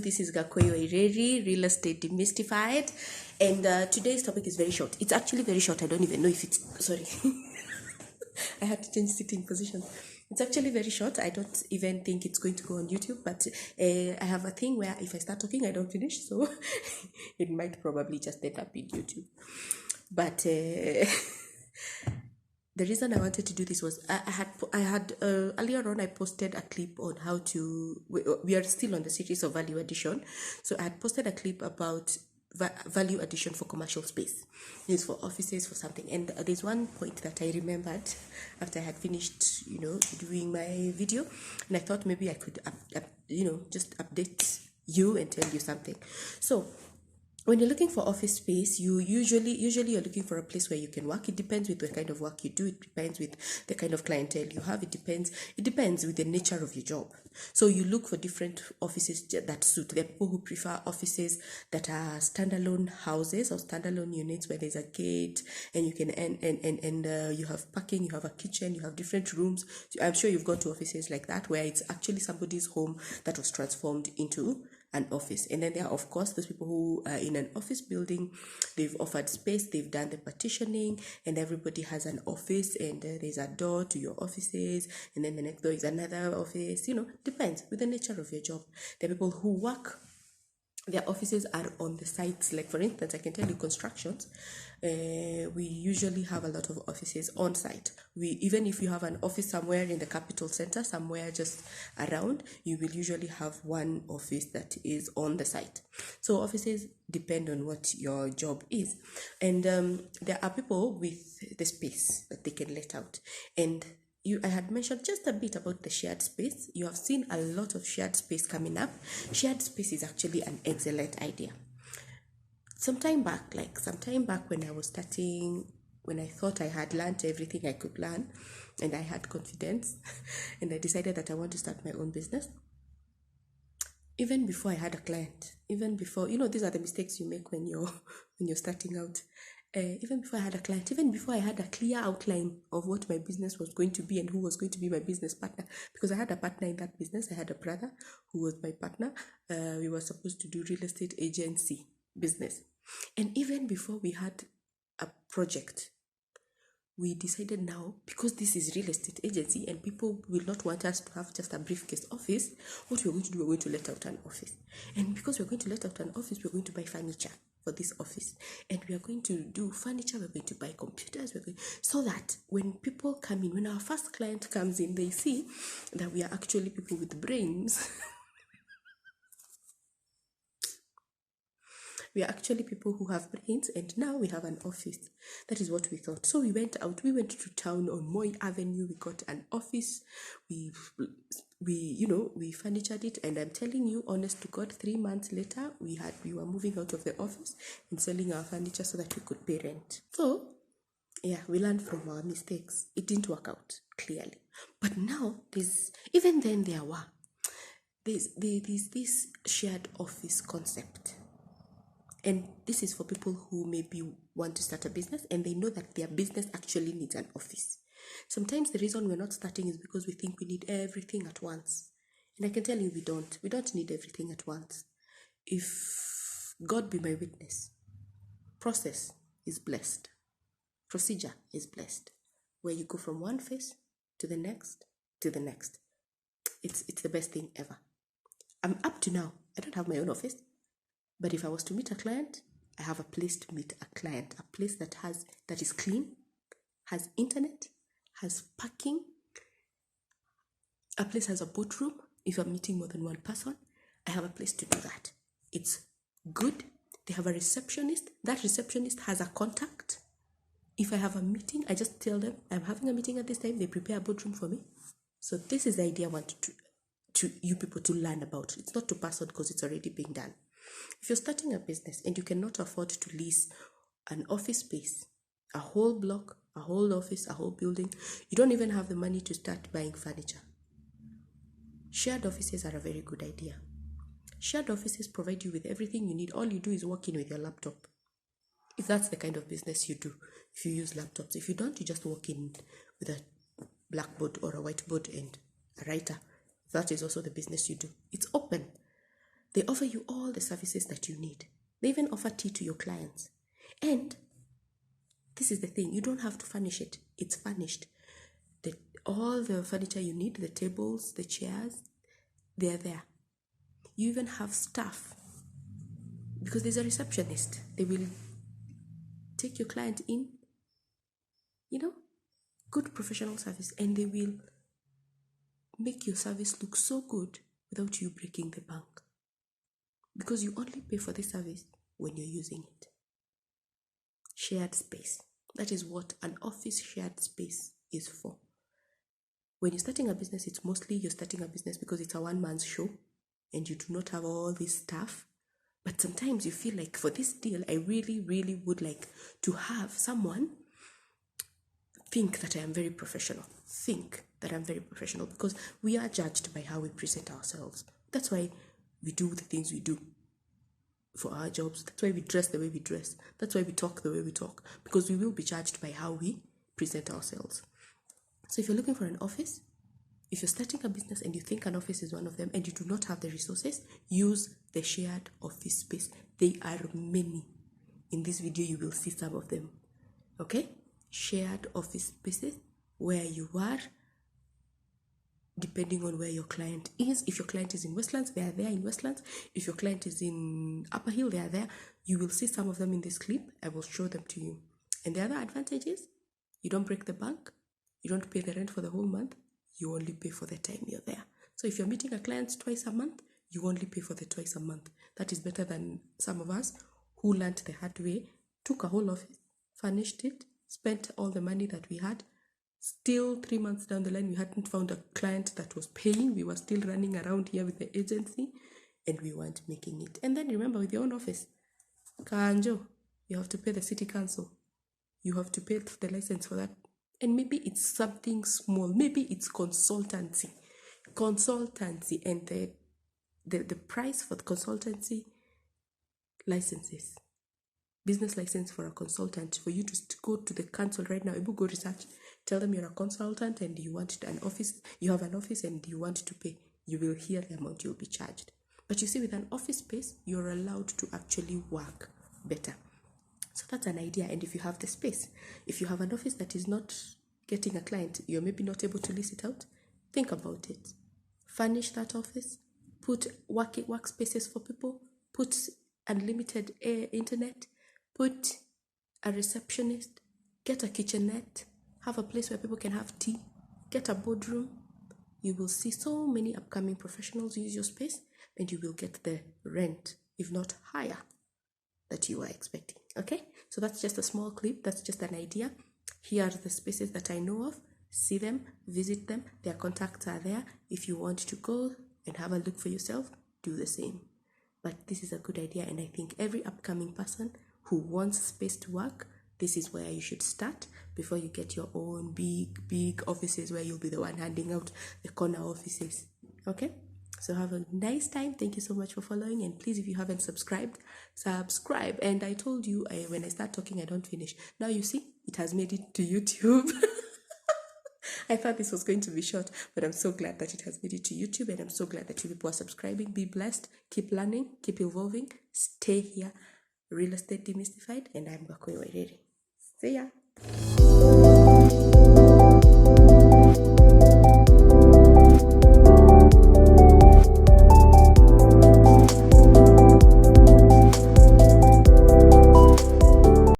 This is Gakoyo Ireri, Real Estate Demystified. And today's topic is very short. It's actually very short. I don't even know if it's. Sorry. I had to change sitting position. It's actually very short. I don't even think it's going to go on YouTube, but I have a thing where if I start talking, I don't finish. So it might probably just end up in YouTube. But the reason I wanted to do this was I had earlier on I posted a clip on how to, we are still on the series of value addition. So I had posted a clip about value addition for commercial space. It's for offices, for something. And there's one point that I remembered after I had finished, doing my video. And I thought maybe I could, just update you and tell you something. So when you're looking for office space, you usually you're looking for a place where you can work. It depends with the kind of work you do. It depends with the kind of clientele you have. It depends with the nature of your job. So you look for different offices that suit. There are people who prefer offices that are standalone houses or standalone units where there's a gate and you can and you have parking, you have a kitchen, you have different rooms. I'm sure you've gone to offices like that where it's actually somebody's home that was transformed into an office. And then there are, of course, those people who are in an office building. They've offered space, they've done the partitioning, and everybody has an office, and there's a door to your offices, and then the next door is another office. Depends with the nature of your job. There are people who work, their offices are on the sites. Like, for instance, I can tell you constructions, we usually have a lot of offices on site. Even if you have an office somewhere in the capital center, somewhere just around, you will usually have one office that is on the site. So offices depend on what your job is. And there are people with the space that they can let out. And I had mentioned just a bit about the shared space. You have seen a lot of shared space coming up. Shared space is actually an excellent idea. Sometime back when I was starting, when I thought I had learned everything I could learn and I had confidence and I decided that I want to start my own business, even before I had a client, even before, these are the mistakes you make when you're starting out. Even before I had a client, even before I had a clear outline of what my business was going to be and who was going to be my business partner, because I had a partner in that business. I had a brother who was my partner. We were supposed to do real estate agency business. And even before we had a project, we decided now, because this is real estate agency and people will not want us to have just a briefcase office, what we're going to do, we're going to let out an office. And because we're going to let out an office, we're going to buy furniture for this office. And we are going to do furniture, we're going to buy computers, so that when people come in, when our first client comes in, they see that we are actually people with brains. We are actually people who have brains, and now we have an office. That is what we thought. So we went out. We went to town on Moi Avenue. We got an office. We furnitured it, and I'm telling you, honest to God, 3 months later, we were moving out of the office and selling our furniture so that we could pay rent. So, yeah, we learned from our mistakes. It didn't work out clearly, but now there's this shared office concept. And this is for people who maybe want to start a business and they know that their business actually needs an office. Sometimes the reason we're not starting is because we think we need everything at once. And I can tell you we don't. We don't need everything at once. If God be my witness, process is blessed. Procedure is blessed. Where you go from one phase to the next, to the next. It's the best thing ever. I'm up to now. I don't have my own office. But if I was to meet a client, I have a place to meet a client, a place that is clean, has internet, has parking, a place has a boat room. If I'm meeting more than one person, I have a place to do that. It's good. They have a receptionist. That receptionist has a contact. If I have a meeting, I just tell them I'm having a meeting at this time. They prepare a boat room for me. So this is the idea I want to you people to learn about. It's not to pass on because it's already being done. If you're starting a business and you cannot afford to lease an office space, a whole block, a whole office, a whole building, you don't even have the money to start buying furniture. Shared offices are a very good idea. Shared offices provide you with everything you need. All you do is walk in with your laptop. If that's the kind of business you do, if you use laptops. If you don't, you just walk in with a blackboard or a whiteboard and a writer. That is also the business you do. It's open. They offer you all the services that you need. They even offer tea to your clients. And this is the thing, you don't have to furnish it. It's furnished. All the furniture you need, the tables, the chairs, they're there. You even have staff, because there's a receptionist. They will take your client in, good professional service, and they will make your service look so good without you breaking the bank, because you only pay for the service when you're using it. Shared space. That is what an office shared space is for. When you're starting a business, it's mostly you're starting a business because it's a one-man show and you do not have all this stuff. But sometimes you feel like, for this deal, I really, really would like to have someone think that I am very professional. Because we are judged by how we present ourselves. That's why we do the things we do for our jobs. That's why we dress the way we dress. That's why we talk the way we talk, because we will be judged by how we present ourselves. So if you're looking for an office, if you're starting a business and you think an office is one of them and you do not have the resources, use the shared office space. They are many. In this video, you will see some of them. Okay? Shared office spaces where you are, depending on where your client is. If your client is in Westlands, they are there in Westlands. If your client is in Upper Hill, they are there. You will see some of them in this clip. I will show them to you. And the other advantage is you don't break the bank. You don't pay the rent for the whole month. You only pay for the time you're there. So if you're meeting a client twice a month, you only pay for the twice a month. That is better than some of us who learned the hard way, took a whole office, furnished it, spent all the money that we had. Still 3 months down the line, we hadn't found a client that was paying. We were still running around here with the agency and we weren't making it. And then remember, with your own office, Kanjo, you have to pay the city council. You have to pay the license for that. And maybe it's something small. Maybe it's consultancy. And the price for the consultancy licenses, business license for a consultant, for you to go to the council right now, go research, tell them you're a consultant and you want an office, you have an office and you want to pay, you will hear the amount you'll be charged. But you see, with an office space, you're allowed to actually work better. So that's an idea. And if you have the space, if you have an office that is not getting a client, you're maybe not able to lease it out, think about it. Furnish that office, put workspaces for people, put unlimited internet, put a receptionist, get a kitchenette, have a place where people can have tea, get a boardroom. You will see so many upcoming professionals use your space and you will get the rent, if not higher, that you are expecting. Okay, so that's just a small clip. That's just an idea. Here are the spaces that I know of. See them, visit them. Their contacts are there. If you want to go and have a look for yourself, do the same. But this is a good idea, and I think every upcoming person who wants space to work, this is where you should start before you get your own big offices where you'll be the one handing out the corner offices. Okay? So have a nice time. Thank you so much for following. And please, if you haven't subscribed, subscribe. And I told you, when I start talking, I don't finish. Now you see, it has made it to YouTube. I thought this was going to be short, but I'm so glad that it has made it to YouTube. And I'm so glad that you people are subscribing. Be blessed. Keep learning. Keep evolving. Stay here. Real Estate Demystified. And I'm Bakoy Wairere. See ya.